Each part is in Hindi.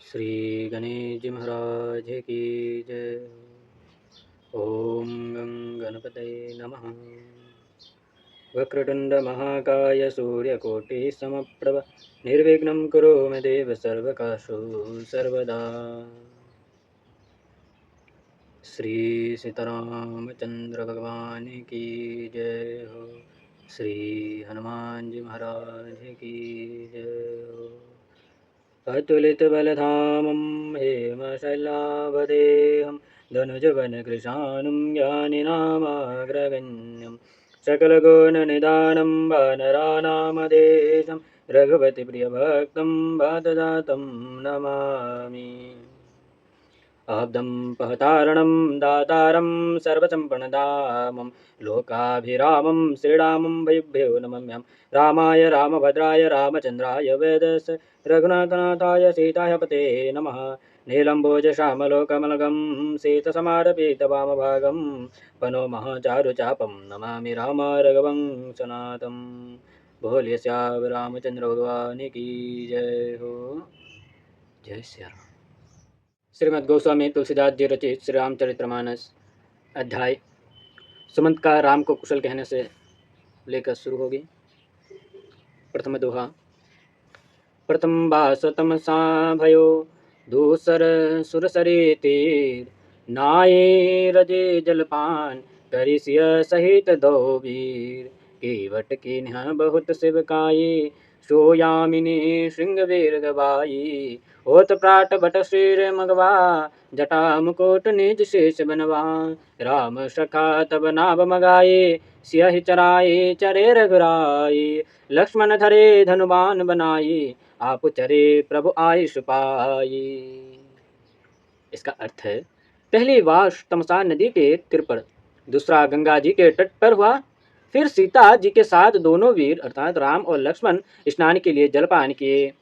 श्री गणेश जी महाराज की जय। ओम गं गणपतये नमः। वक्रतुंड महाकाय सूर्यकोटि समप्रभ निर्विघ्नं कुरु मे देव सर्वकार्येषु सर्वदा। श्री सीतारामचंद्र भगवान की जय हो। श्री हनुमान जी महाराज की जय हो। अतुलितबलधामं हेमशैलाभदेहं धनुजवनकृशानुं ज्ञानिनामाग्रगण्यं सकलगुणनिधानं वानराणामधीशं रघुपतिप्रियभक्तं वातजातं नमामि। आब्दं पहतारणं दातारं सर्वसम्पन्नदामं लोकाभिरामं श्रीरामं वैभ्यो नमम्यं। रामाय रामभद्राय रामचन्द्राय वेदस रघुनाथनाथाय सीताय पते नमः। नीलम्बोजश्यामलोकमलगं सीतसमारपितवामभागं पनो महाचारुचापं नमामि रामारघवं सनातं। बोलिए श्याम रामचंद्र भगवान की जय हो। जय श्री राम। श्रीमद् गोस्वामी तुलसीदास जी रचित श्री रामचरितमानस अध्याय सुमंत का राम को कुशल कहने से लेकर शुरू होगी। प्रथम दोहा। प्रथम बास तमसा भयो दूसर सुरसरी तीर नाये रजे जलपान करि सिय सहित दो वीर। केवट की नेह बहुत शिवकाई सोयामिनी श्रृंगवीर गवाई। होत प्राट बट श्रीर मगवा जटा मुकुट निज शेष बनवा। राम सखा तब नाभ मगाए सियहि चराए चरे रघुराई। लक्ष्मण धरे धनुबान बनाई आप चरे प्रभु आयुष पाई। इसका अर्थ है, पहली वास तमसा नदी के तीर पर, दूसरा गंगा जी के तट पर हुआ। फिर सीता जी के साथ दोनों वीर अर्थात राम और लक्ष्मण स्नान के लिए जलपान किए।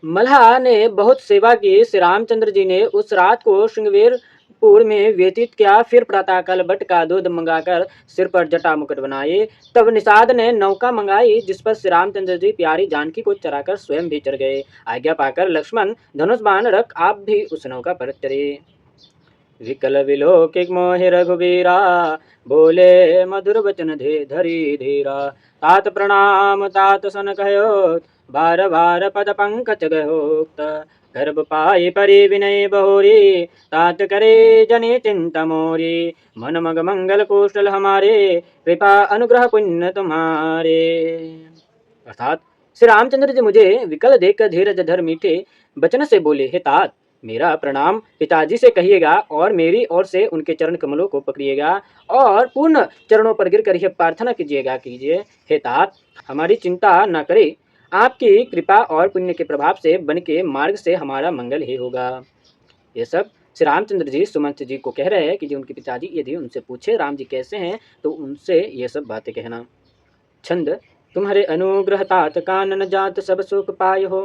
मल्हा ने बहुत सेवा की। श्री रामचंद्र जी ने उस रात को श्रृंगवीरपुर में व्यतीत किया। फिर प्रातःकाल बट का दूध मंगाकर सिर पर जटा मुकुट बनाए। तब निषाद ने नौका मंगाई जिस पर श्री रामचंद्र जी प्यारी जानकी को चराकर स्वयं भी चढ़ गए। आज्ञा पाकर लक्ष्मण धनुष बाण रख आप भी उस नौका पर चढ़े। विकल विलोकिक मोहि रघुबीरा बोले मधुर वचन धे धरी धीरा। तात प्रणाम तात सन कहो बार बार पद पंकज गहोक्त। गर्भ पाई परि विनय बहोरी तात करे जने चिंता मोरी। मन मग मंगल कौशल हमारे कृपा अनुग्रह पुण्य तुम्हारे। अर्थात श्री रामचंद्र जी मुझे विकल देखकर धीरज धर मीठे वचन से बोले, हे तात मेरा प्रणाम पिताजी से कहिएगा और मेरी ओर से उनके चरण कमलों को पकड़िएगा और पूर्ण चरणों पर गिरकर यह प्रार्थना कीजिए, हे तात हमारी चिंता न करे। आपकी कृपा और पुण्य के प्रभाव से बन के मार्ग से हमारा मंगल ही होगा। ये सब श्री रामचंद्र जी सुमंत जी को कह रहे हैं कि जो उनके पिताजी यदि उनसे पूछे राम जी कैसे हैं तो उनसे ये सब बातें कहना। छंद। तुम्हारे अनुग्रह तात कानन जात सब सुख पाय हो।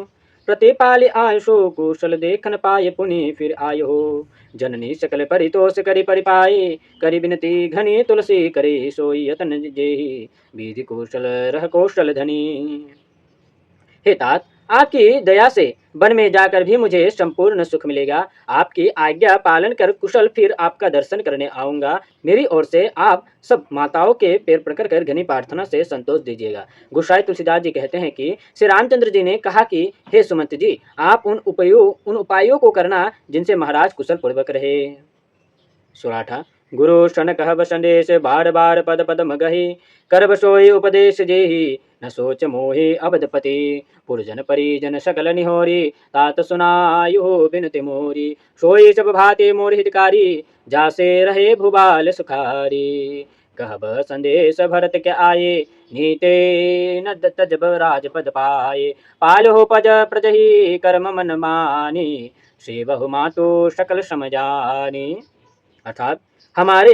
प्रतिपाल आयुषो कुशल देखन पाए पुनि फिर आय हो। जननी सकल परितोष करि परिपाए करि बिनती घनी तुलसी करे सोई यतन जेहि विधि कौशल रह कौशल धनी। हे तात आपकी दया से वन में जाकर भी मुझे संपूर्ण सुख मिलेगा। आपकी आज्ञा पालन कर कुशल फिर आपका दर्शन करने आऊंगा। मेरी ओर से आप सब माताओं के पैर पकड़ कर घनी प्रार्थना से संतोष दीजिएगा। गोसाई तुलसीदास जी कहते हैं कि श्री रामचंद्र जी ने कहा कि हे सुमंत जी आप उन उपायों को करना जिनसे महाराज कुशल पूर्वक रहे। सुराठा। गुरु शन कहब संदेश बार बार पद पद मगही करब सोई उपदेश जेहि न सोच मोहि अवधपति। पुरजन परिजन सकल निहोरी तात सुनायु बिनति मोरी। सोई सब भाते मोर हितकारी जासे रहे भुबाल सुखारी। कहब संदेश भरत के आये नीते न तजब राजपद पाए। पालो पज प्रजहि कर्म मन मानी श्री बहु मातु सकल समझानी। अर्थात हमारे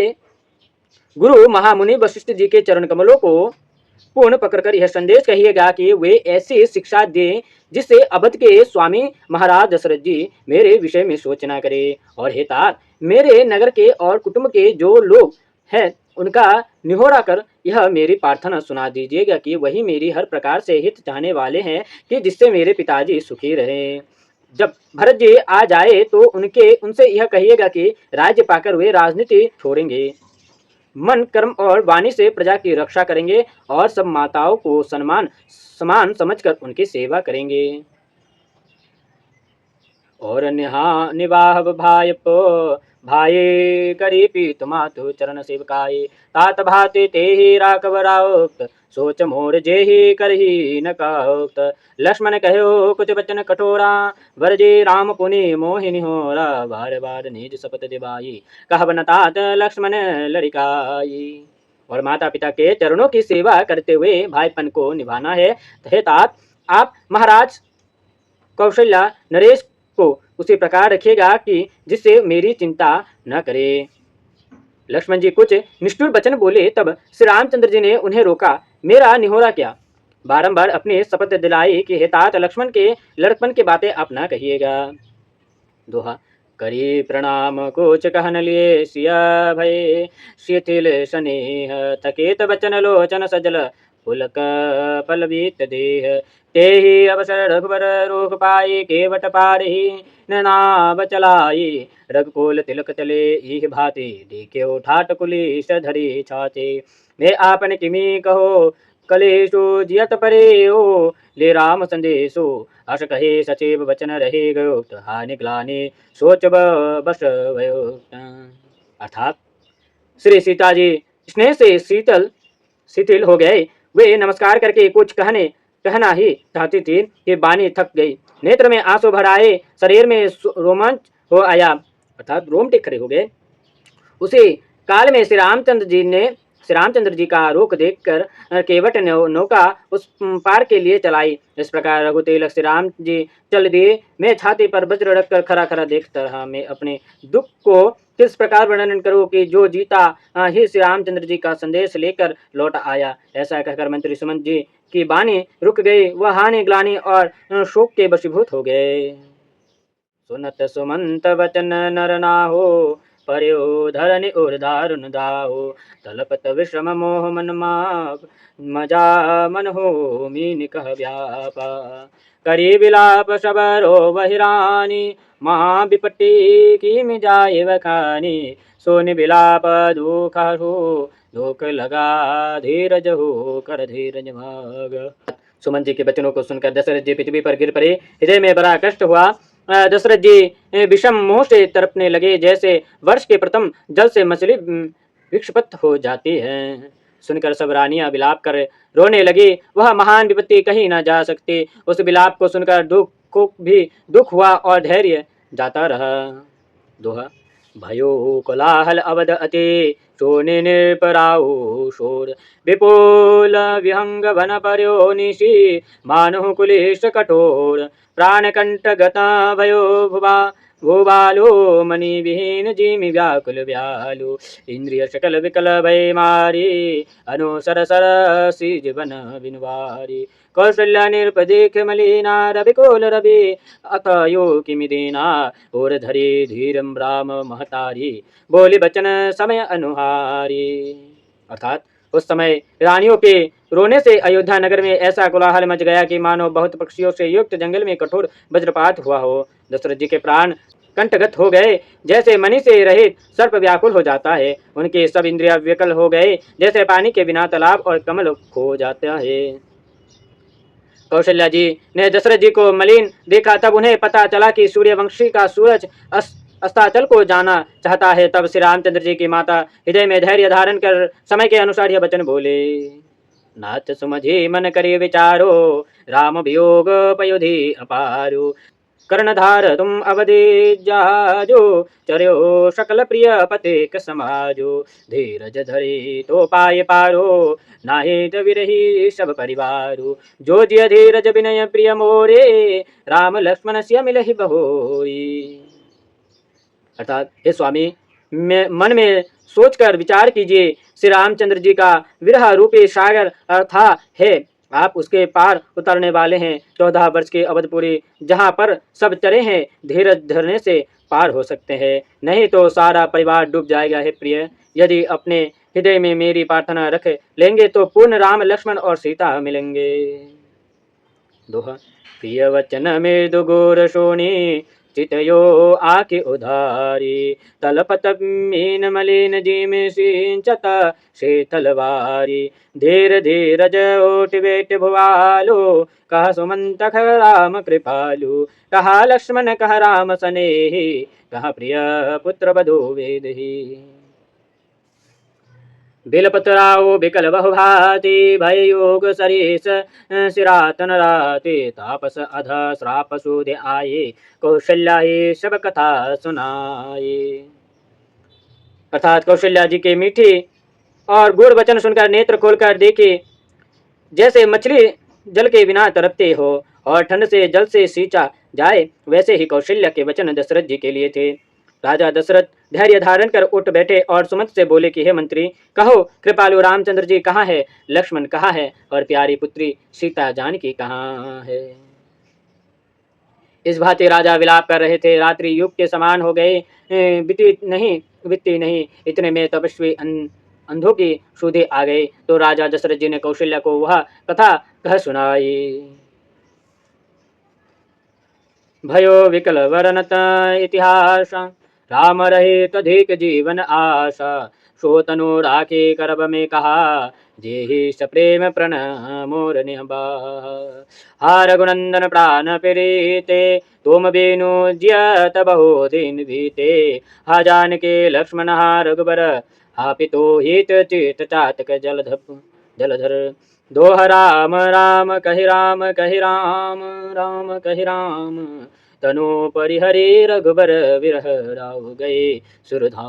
गुरु महामुनि वशिष्ठ जी के चरण कमलों को पूर्ण पकड़कर यह संदेश कहिएगा कि वे ऐसी शिक्षा दें जिससे अवध के स्वामी महाराज दशरथ जी मेरे विषय में सोचना करें। और हे तात मेरे नगर के और कुटुंब के जो लोग हैं उनका निहोरा कर यह मेरी प्रार्थना सुना दीजिएगा कि वही मेरी हर प्रकार से हित चाहने वाले हैं कि जिससे मेरे पिताजी सुखी रहें। जब भरत जी आ जाए तो उनसे यह कहिएगा कि राज्य पाकर वे राजनीति छोड़ेंगे, मन कर्म और वाणी से प्रजा की रक्षा करेंगे और सब माताओं को समान समझकर उनकी सेवा करेंगे। और निवाह भाये करी पीत मातु चरण सेवकाये, तात भाते ते ही राघव राउत, सोच मोर जे ही करही न काउत। लक्ष्मण कहो कुछ वचन कठोरा, वरजे राम पुनि मोहिनी होरा, बार बार निज शपथ दिवाई, कहबन तात लक्ष्मण लड़िकाई। और माता पिता के चरणों की सेवा करते हुए भाईपन को निभाना है। हे तात, आप महाराज कौशल्या नरेश को उसी प्रकार रखिएगा कि जिससे मेरी चिंता न करे। लक्ष्मण जी कुछ निष्ठुर वचन बोले, तब श्री रामचंद्र जी ने उन्हें रोका। मेरा निहोरा क्या, बारंबार अपनी शपथ दिलाई कि हे तात लक्ष्मण के लड़कपन की बातें आप न कहिएगा। दोहा करी प्रणाम कुछ कहन लिए, सिया भय शिथिल स्नेह, थकेत बचन लोचन सजल, पुलक पलवित देह। तेहि अवसर रघुबर रूप पाई, केवट पारही नैनाव चलाई, रघुकुल तिलक चले इह भांति, देखियो ठाट कुलीस धरी छाते। मैं आपन किमी कहो कलेशो जियत परे हो, ले राम संदेशो, हर्ष कहे सचिव वचन रहे गयो, हानि ग्लानि सोच बस भयो। अर्थात श्री सीता जी स्नेह से शिथिल हो गए। वे नमस्कार करके कुछ कहना ही चाहती थी कि वाणी थक गई, नेत्र में आंसू भर आए, शरीर में रोमांच हो आया, अर्थात रोमटे खड़े हो गए। उसी काल में श्री रामचंद्र जी का रुख देखकर केवट नौका उस पार के लिए चलाई। इस प्रकार रघुतिलक श्री राम जी चल दिए। मैं छाती पर वज्र रखकर खरा खरा देखता रहा। मैं अपने दुख को किस प्रकार वर्णन करूं कि जो जीता ही श्री रामचंद्र जी का संदेश लेकर लौट आया। ऐसा कहकर मंत्री सुमंत जी की वाणी रुक गई। वह हानि ग्लानि और शोक के वशीभूत हो गए। सुनत सुमंत वचन नर नाहो, पर्यो धरनि उर दारुन दाहो, तलपत विषम मोह मन माप, मजा मन हो मीन कह व्यापा। करी विलाप सबरो बहिरानी, महा विपत्ति की मिजाए वखानी, सोनि विलाप दुख हो, दुख लगा धीरज हो कर धीरज भाग। सुमन जी के वचनों को सुनकर दशरथ जी पृथ्वी पर गिर पड़े। हृदय में बड़ा कष्ट हुआ। दशरथ जी विषम मोह से तड़पने लगे, जैसे वर्ष के प्रथम जल से मछली विक्षिप्त हो जाती है। सुनकर सब रानियां विलाप कर रोने लगी। वह महान विपत्ति कहीं न जा सकती। उस विलाप को सुनकर दुख हुआ और धैर्य जाता रहा। दोहा भयो कोलाहल अवध अति, सोने निर्पराऊ शोर, विपुल विहंग वन पर्यो निशि, मानु कुलिश कठोर, प्राण कंठ गता भयो भूबालो, मणि विहीन जिमि व्याकुल व्यालु, इंद्रिय सकल विकल भय मारी, अनुसर सर सी जीवन बिनवारी। कौशल्या निरपदेख मलिना, रविकोल रवि अतयो किमि देना, और धरी धीरम राम महतारी, बोली बचन समय अनुहारी। अर्थात उस समय रानियों के रोने से अयोध्या नगर में ऐसा कोलाहल मच गया कि मानो बहुत पक्षियों से युक्त जंगल में कठोर वज्रपात हुआ हो। दशरथ जी के प्राण कंठगत हो गए, जैसे मणि से रहित सर्प व्याकुल हो जाता है। उनके सब इंद्रिया विकल हो गए, जैसे पानी के बिना तालाब और कमल खो जाता है। कौशल्या जी ने दशरथ जी को मलिन देखा। तब उन्हें पता चला कि सूर्यवंशी का सूरज अस्ताचल को जाना चाहता है। तब श्री रामचंद्र जी की माता हृदय में धैर्य धारण कर समय के अनुसार यह वचन बोले। नाथ सुमझी मन करिए विचारो, राम वियोग पयोधि अपारो, कर्णधार तुम अवधि जहाजो, चर्यो सकल प्रिय पथिक समाजो, धीरज धरे तो पाए पारो, नाहित विरही सब परिवारो, जो जिय धीरज विनय प्रिय मोरे, राम लक्ष्मण सिय मिलहि बहोरी। अर्थात हे स्वामी, मन में सोचकर विचार कीजिए। श्री रामचंद्र जी का विरह रूपी सागर था है, आप उसके पार उतरने वाले हैं। 14 वर्ष के अवधपुरी जहाँ पर सब चरे हैं, धीरज धरने से पार हो सकते हैं, नहीं तो सारा परिवार डूब जाएगा। हे प्रिय, यदि अपने हृदय में मेरी प्रार्थना रख लेंगे तो पूर्ण राम लक्ष्मण और सीता मिलेंगे। दोहा प्रिय वचन मृदु गोर शोणी चितयो आके उधारी तलपत मीन मलिन जिम सिंचत से तलवारी धीर धीरज ओट बेट भुआलो कह सुमंत राम कृपालु कहा लक्ष्मण कह राम सनेही कहा प्रिय पुत्र बधु वेदही बिलपतराओ बिकल बहुभाति भय योग सरीस सिरातन राते तापस अध श्राप सूद आये कौशल्याये सब कथा सुनाए। अर्थात कौशल्या जी के मीठी और गुड़ वचन सुनकर नेत्र खोलकर देखे, जैसे मछली जल के बिना तड़पते हो और ठंड से जल से सींचा जाए, वैसे ही कौशल्या के वचन दशरथ जी के लिए थे। राजा दशरथ धैर्य धारण कर उठ बैठे और सुमंत से बोले कि हे मंत्री, कहो कृपालु रामचंद्र जी कहाँ है, लक्ष्मण कहाँ है और प्यारी पुत्री सीता जानकी कहाँ है। इस भांति राजा विलाप कर रहे थे। रात्रि युग के समान हो गए, बीती नहीं इतने में तपस्वी अंधों की सुधे आ गई। तो राजा दशरथ जी ने कौशल्या को वह कथा कह सुनाई। भयो विकल वर्णत इतिहास राम रहे तधिक जीवन आशा सोतनु राखे करब में कहा जेहि सप्रेम प्रण मोर निहबा हा रघुनंदन प्राण प्रीते तुम बेनु जियत बहु दिन बीते हा जान के लक्ष्मण हा रघुबर हा पितो हित चित चातक जलधर दोह राम राम कहि राम कहि राम राम कहि राम तनु परिहरे रघुबर विरह राव गए सुरधा।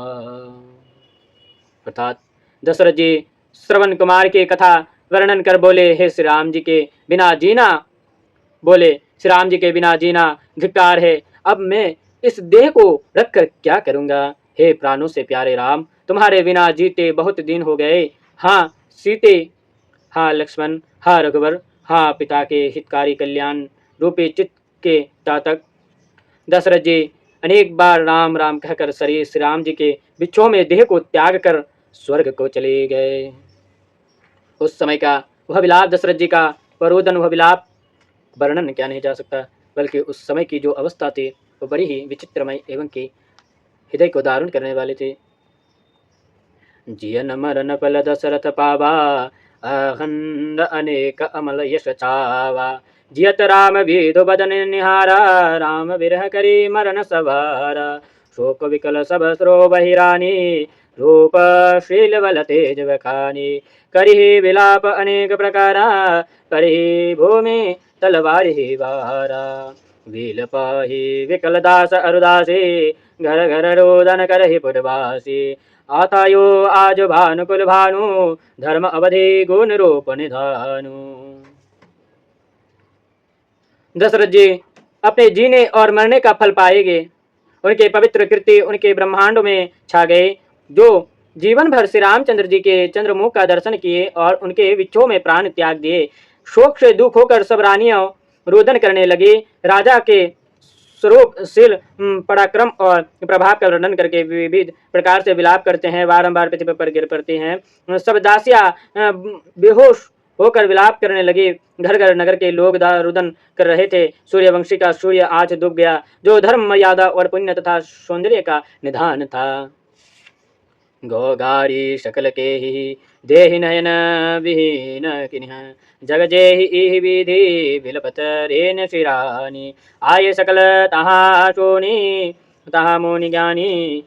अर्थात दशरथ जी श्रवण कुमार की कथा वर्णन कर बोले, हे श्री राम जी के बिना जीना, बोले श्री राम जी के बिना जीना धिक्कार है, अब मैं इस देह को रखकर क्या करूंगा। हे प्राणों से प्यारे राम, तुम्हारे बिना जीते बहुत दिन हो गए। हाँ सीते, हाँ लक्ष्मण, हाँ रघुवर, हाँ पिता के हितकारी कल्याण रूपी चित्त के तातक। दशरथ जी अनेक बार राम राम कहकर शरीर श्री राम जी के बिच्छों में देह को त्याग कर स्वर्ग को चले गए। उस समय का वह विलाप दशरथ जी का परोदन, वह विलाप वर्णन क्या नहीं जा सकता, बल्कि उस समय की जो अवस्था थी वो बड़ी ही विचित्रमय एवं की हृदय को दारुण करने वाले थे। जियन मरन पल दशरथ पावा अखंड अनेक अमल यश छावा जियत राम विधु बदन निहारा राम विरह करी मरण सवारा शोक विकल सब स्रो बहिरानी रूप शील बल तेज बखानी करी विलाप अनेक प्रकारा करी भूमि तलवार ही वारा वील पाही विकल दास अरुदासी घर घर रोदन करहि पुरवासी आतायो आज भानुकुल भानु धर्म अवधि गुण रूप निधानु। दशरथ जी अपने जीने और मरने का फल पाएंगे। उनके पवित्र कृत्य उनके ब्रह्मांड में छा गए। जो जीवन भर श्री रामचंद्र जी के चंद्रमुख का दर्शन किए और उनके विच्छों में प्राण त्याग दिए, शोक से दुख होकर सब रानियां रोदन करने लगी। राजा के स्वरूपशील पराक्रम और प्रभाव का वर्णन करके विविध प्रकार से विलाप करते हैं, बारंबार पृथ्वी पर गिर पड़ते हैं। सब दासियां बेहोश होकर विलाप करने लगी। घर घर नगर के लोग रुदन कर रहे थे। सूर्यवंशी का सूर्य आज डूब गया, जो धर्म मर्यादा और पुण्य तथा सौंदर्य का निधान था। गौगारी सकल के ही देहि नयन विहीन किन्ह जग जेहि विधि बिलपत रेन शिरानी आये सकल तहा सोनी तहा मोनि ज्ञानी।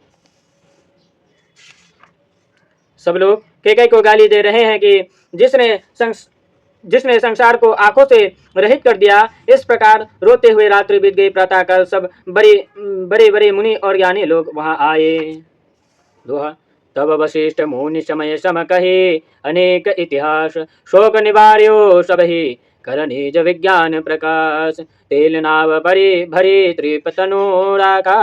सब लोग केकई को गाली दे रहे हैं कि जिसने संसार को आंखों से रहित कर दिया। इस प्रकार रोते हुए रात्रि बीत गई। प्रातःकाल सब बड़े बड़े मुनि और ज्ञानी लोग वहां आए। दोहा तब वशिष्ठ मुनि समय सम कहे अनेक इतिहास शोक निवार्यो सबहि कर निज विज्ञान प्रकाश तेल नाव भरी भरी त्रिपतनो राखा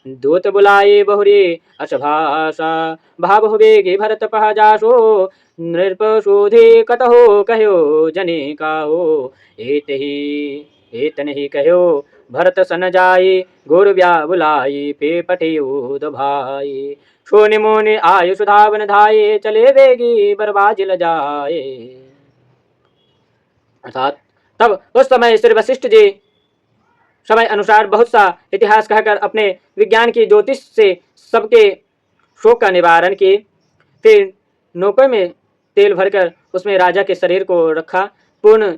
दूत बुलाए बहुरी अशभाषा भाव हुएगी भरत पह जासो नृप शोधे कतहो कहो जने काहो एतन ही कहो भरत सन जाई गुरु व्या बुलाई पे पठियो भाई सोनि मोनि आयु सुधावन धाये चले वेगी बर्बाजिल जाए। अर्थात तब उस समय श्री वशिष्ठ जी समय अनुसार बहुत सा इतिहास कहकर अपने विज्ञान की ज्योतिष से सबके शोक का निवारण किए। फिर नौके में तेल भरकर उसमें राजा के शरीर को रखा। पूर्ण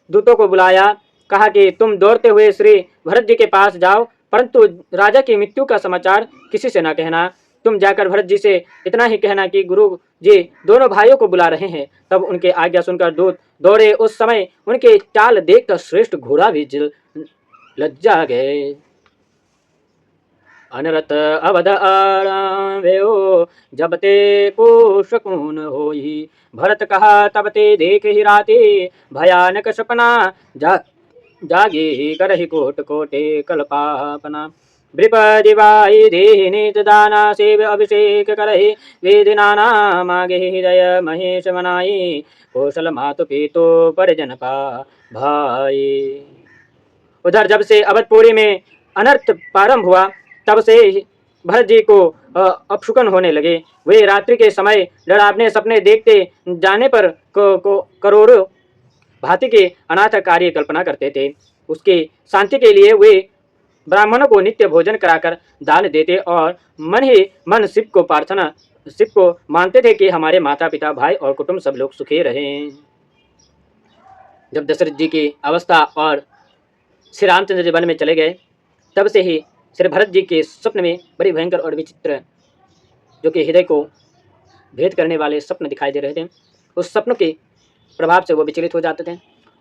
दूतों को बुलाया, कहा कि तुम दौड़ते हुए श्री भरत जी के पास जाओ, परंतु राजा की मृत्यु का समाचार किसी से न कहना। तुम जाकर भरत जी से इतना ही कहना कि गुरु जी दोनों भाइयों को बुला रहे हैं। तब उनके आज्ञा सुनकर दूत दौड़े। उस समय उनके चाल देखकर श्रेष्ठ घोड़ा भी लज्जा गए। अनरत अवध अड़ावेओ जब ते को शकुन होई, भरत कहा तब ते देख ही राते, भयानक सपना जागे करहि कोट कोटे कल्पापना। बृपदिवाई देहि नित दाना सेव अभिषेक करहि, वेद नाना मागे हृदय महेश मनाई, कौशल मातु पीतो परिजन पा भाई। उधर जब से अवधपुरी में अनर्थ प्रारंभ हुआ, तब से भरत जी को अपशुकन होने लगे। वे रात्रि के समय डरावने सपने देखते जाने पर करोड़ों भांति के अनाथ कार्य कल्पना करते थे। उसकी शांति के लिए वे ब्राह्मणों को नित्य भोजन कराकर दान देते और मन ही मन शिव को मानते थे कि हमारे माता पिता भाई और कुटुंब सब लोग सुखी रहें। जब दशरथ जी की अवस्था और श्री रामचंद्र जी वन में चले गए, तब से ही श्री भरत जी के स्वप्न में बड़ी भयंकर और विचित्र, जो कि हृदय को भेद करने वाले स्वप्न दिखाई दे रहे थे। उस स्वप्न के प्रभाव से वो विचलित हो जाते थे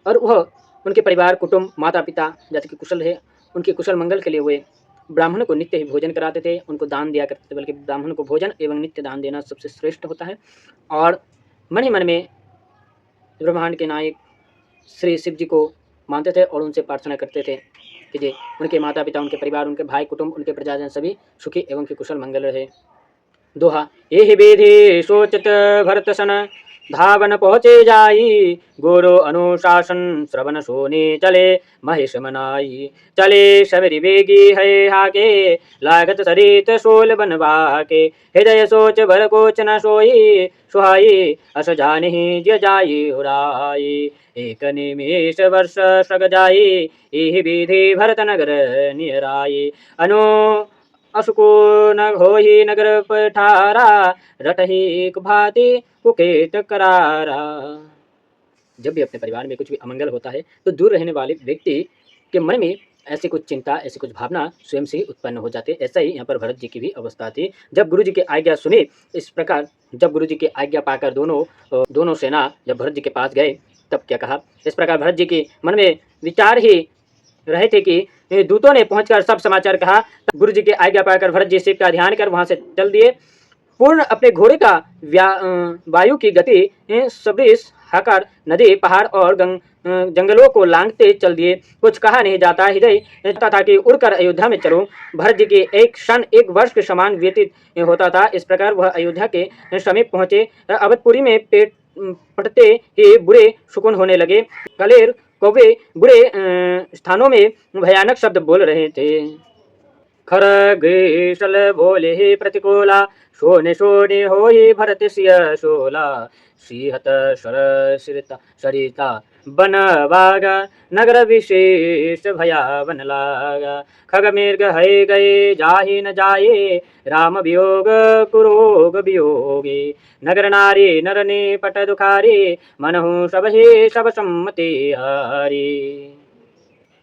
और वह उनके परिवार कुटुंब माता पिता जैसे कि कुशल है, उनके कुशल मंगल के लिए वे ब्राह्मणों को नित्य ही भोजन कराते थे, उनको दान दिया करते थे। बल्कि ब्राह्मण को भोजन एवं नित्य दान देना सबसे श्रेष्ठ होता है। और मन ही मन में ब्रह्मांड के नायक श्री शिव जी को मानते थे और उनसे प्रार्थना करते थे कि जी उनके माता पिता, उनके परिवार, उनके भाई कुटुंब, उनके प्रजाजन सभी सुखी एवं के कुशल मंगल रहे। दोहा एहि विधि सोचत भरत सन, धावन पहुँचे जाई, गुरु अनुशासन श्रवण सोने चले महेश मनाई। चले शबरी बेगी है हाके, लागत सरित सोल बनवा के, हृदय सोच भर कोच न सोई, सुहाई अस जानि ज जाई उड़ाई। एक निमेष वर्ष सग जाई, एहि विधि भरत नगर नियराई। अनु असुको न होहि नगर पठारा, रटहि भांति कुकेत करारा। जब भी अपने परिवार में कुछ भी अमंगल होता है तो दूर रहने वाले व्यक्ति के मन में ऐसी कुछ चिंता, ऐसी कुछ भावना स्वयं से ही उत्पन्न हो जाते। ऐसा ही यहाँ पर भरत जी की भी अवस्था थी। जब गुरु जी की आज्ञा सुनी, इस प्रकार जब गुरु जी की आज्ञा पाकर दोनों सेना जब भरत जी के पास गए, तब क्या कहा। इस प्रकार भरत जी के मन में विचार ही रहे थे कि दूतों ने पहुंचकर सब समाचार कहा। गुरु जी की आज्ञा पाकर भरत जी शिव का ध्यान कर वहां से चल दिए। पूर्ण अपने घोड़े का वायु की गति सब्रिश हकर नदी पहाड़ और जंगलों को लांघते चल दिए। कुछ कहा नहीं जाता, हृदय चाहता था कि उड़कर अयोध्या में चलूं। भरत जी के एक क्षण एक वर्ष के समान व्यतीत होता था। इस प्रकार वह अयोध्या के समीप पहुंचे। अवधपुरी में पेट पटते ही बुरे सुकून होने लगे। कलेर कौवे बुरे स्थानों में भयानक शब्द बोल रहे थे। खरगेशल बोले ही प्रतिकूला, शोने शोने हो ही भरत सिय शोला। श्रीहत सरिता बन बागा, नगर विशेष भया बन लागा। खग मृग है गए जाहि न जाए, राम वियोग कुरोग वियोगे। नगर नारी नर ने पट दुखारी, मनहु सब ही सब सम्मति हारी।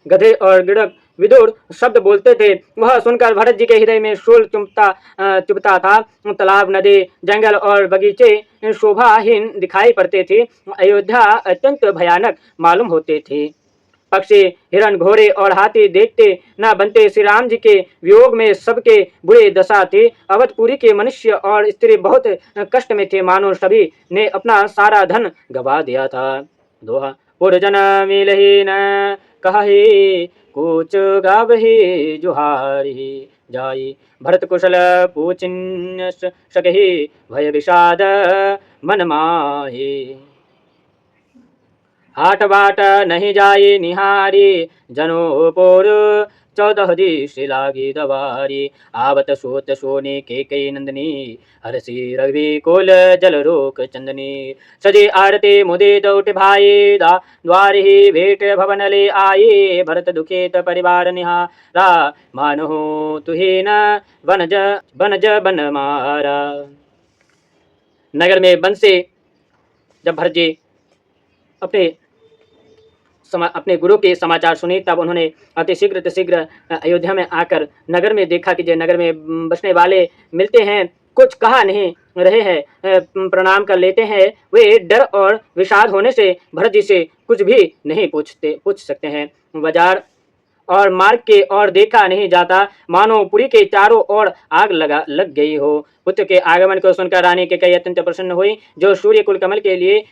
गधे और गिड़क विदुर शब्द बोलते थे। वह सुनकर भरत जी के हृदय में शूल चुभता था। तालाब, नदी, जंगल और बगीचे शोभाहीन दिखाई पड़ते थे। अयोध्या अत्यंत भयानक मालूम होते थे। पक्षी, हिरण, घोड़े और हाथी देखते न बनते। श्री राम जी के वियोग में सबके बुरे दशा थी। अवधपुरी के मनुष्य और स्त्री बहुत कष्ट में थे, मानो सभी ने अपना सारा धन गवा दिया था। दोहा पुरजन मिलहि न कहि, कूच गावहि जुहारी जाई। भरत कुशल पूछिन सकहि, भय विषाद मन माही। हाट बाट नहीं जाई निहारी, जनो पुर 14 दिश लागी दवारी। आवत सोत सोने के कई नंदनी, हरसी रवि कोल जल रोक चंदनी। सजी आरती मुदित उठ भाई, द्वार ही भेंट भवन ले आए। भरत दुखित परिवार निहारा, मानो तुहि न बनज बन मारा। नगर में वन से जब भरत जी अपने गुरु के समाचार सुने, तब उन्होंने अतिशीघ्र अयोध्या में आकर नगर में देखा कि जो नगर में बसने वाले मिलते हैं, कुछ कहा नहीं रहे हैं, प्रणाम कर लेते हैं। वे डर और विषाद होने से भरत जी से कुछ भी नहीं पूछ सकते हैं। बाजार और मार्ग के और देखा नहीं जाता, मानो पुरी के चारों ओर आग लग गई हो। पुत्र के आगमन को सुनकर रानी के कई अत्यंत प्रसन्न हुई, जो सूर्य कुल कमल के लिए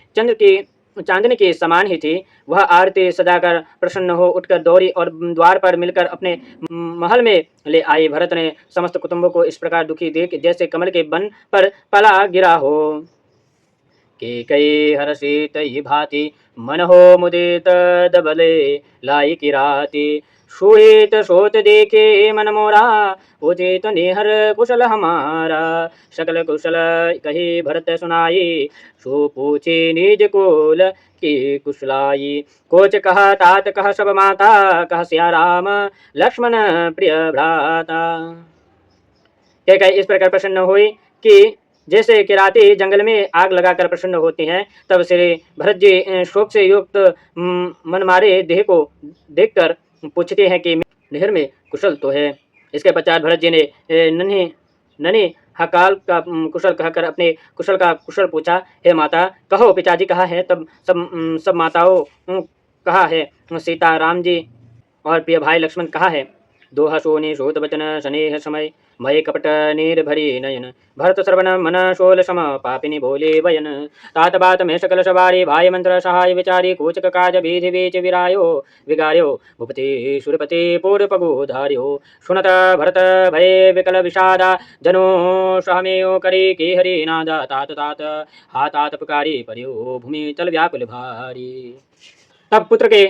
चांदनी के समान ही थी। वह आरती सजाकर प्रसन्न हो उठकर दौड़ी और द्वार पर मिलकर अपने महल में ले आई। भरत ने समस्त कुटुंबों को इस प्रकार दुखी देख जैसे कमल के बन पर पला गिरा हो। के कई हर्षि तई भांति, मन हो मुदित दबले लाई की राती। सुहित सोत देखे मन मोरा, उचित निहर कुशल हमारा। सकल कुशल कही भरत सुनाई, सो पूछे निज कोल की कुशलाई। कोच कहा तात कह सब माता, कह सिया राम लक्ष्मण प्रिय भ्राता। कई इस प्रकार प्रसन्न हुई कि जैसे किराती जंगल में आग लगाकर प्रसन्न होती हैं। तब श्री भरत जी शोक से युक्त मन मारे देह को देखकर पूछते हैं कि नहर में कुशल तो है। इसके पश्चात भरत जी ने नन्हे हकाल का कुशल कहकर अपने कुशल का कुशल पूछा। हे माता, कहो पिताजी कहाँ है? तब सब माताओं कहा है, सीता राम जी और प्रिय भाई लक्ष्मण कहाँ है? दोहा सोनी शोत वचन स्नेह समय, मय कपट नीर भरी नयन। भरत श्रवण मन शोल सम, पापिनी भोले वयन। तात बात में सकल सवारी, भाई मंत्र सहाय विचारी। कोचक काज बीज बीच विरायो, विगार्यो भूपति सुरपति पूर्व पगु धार्यो। सुनत भरत भय विकल विषादा, जनो सहमेयो करी के हरि नादा। तात तात हा तात पुकारी, परियो भूमि तल व्याकुल भारी। तब पुत्र के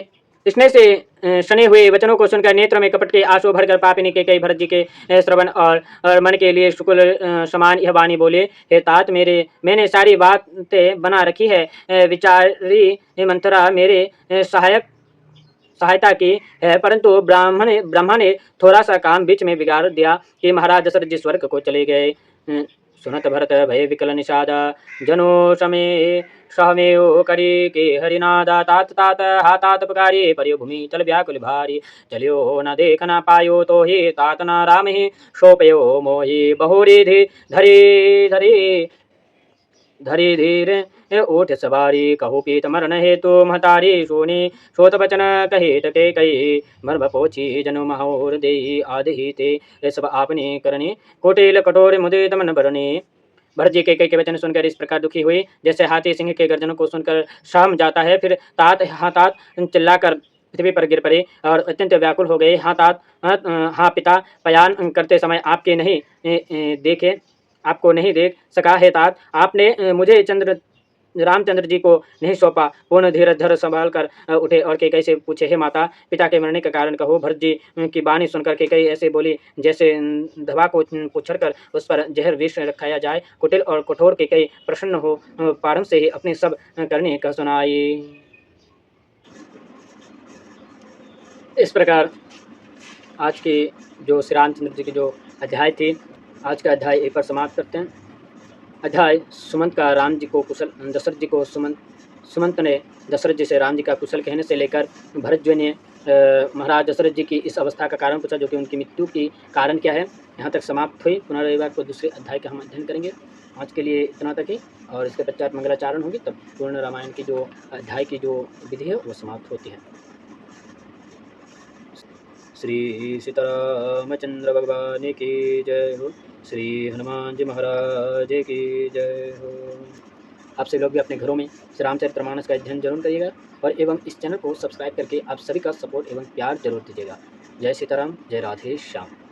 स्नेह से सने हुए वचनों को सुनकर नेत्र में कपट के आंसू भरकर पापिनी के कई भरत जी के श्रवण और मन के लिए शुक्ल समान यह वाणी बोले। हे तात, मैंने सारी बातें बना रखी है, विचारी मंथरा मेरे सहायता की है, परंतु ब्रह्मा ने थोड़ा सा काम बीच में बिगाड़ दिया कि महाराज दशरथ जी स्वर्ग को चले गए। सुनत भरत भय विकल निषादा, जनो समय सहमेयो करी के हरिनादा। तात तात हा तात पुकारी, परियो भूमि तल व्याकुल भारी। चलियो न देख न पायो तो ही, तात न राम ही सोपयो मोही। बहुरिधि धरी धीर ओठ सवारी, कहो पीत मरण हेतु महतारी। सोनी सोत बचन कहे टके कही, मर्भ पोछी जनु महोर देही आदि ते। सब आपने करने, कोटिल कठोर मुदित मन भरने। भरत जी के वचन सुनकर इस प्रकार दुखी हुई, जैसे हाथी सिंह के गर्जनों को सुनकर शाम जाता है। फिर तात हाँ तात चिल्लाकर पृथ्वी पर गिर पड़े और अत्यंत व्याकुल हो गए। हाँ तात, हाँ पिता, पयान करते समय आपको नहीं देख सका है तात। आपने मुझे रामचंद्र जी को नहीं सौंपा। पूर्ण धीरज धर संभाल कर उठे और कैकई से पूछे, हे माता, पिता के मरने का कारण कहो। भरत जी की वाणी सुनकर कैकई ऐसे बोली जैसे धवा को पुछड़ कर उस पर जहर विष रखाया जाए। कुटिल और कठोर कैकई प्रसन्न हो प्रारंभ से ही अपने सब करने कह सुनाई। इस प्रकार आज की जो श्री रामचंद्र जी की जो अध्याय थी, आज का अध्याय एक पर समाप्त करते हैं। अध्याय सुमंत का राम जी को कुशल, दशरथ जी को सुमंत ने दशरथ जी से राम जी का कुशल कहने से लेकर भरत जी ने महाराज दशरथ जी की इस अवस्था का कारण पूछा, जो कि उनकी मृत्यु की कारण क्या है, यहाँ तक समाप्त हुई। पुनः रविवार को दूसरे अध्याय का हम अध्ययन करेंगे। आज के लिए इतना तक ही, और इसके पश्चात मंगलाचारण होगी, तब पूर्ण रामायण की जो अध्याय की जो विधि है वो समाप्त होती है। श्री सीतारामचंद्र भगवान की जय हो। श्री हनुमान जी महाराज की जय हो। आप सभी लोग भी अपने घरों में श्री रामचरितमानस का अध्ययन जरूर करिएगा, और एवं इस चैनल को सब्सक्राइब करके आप सभी का सपोर्ट एवं प्यार जरूर दीजिएगा। जय सीताराम, जय राधे श्याम।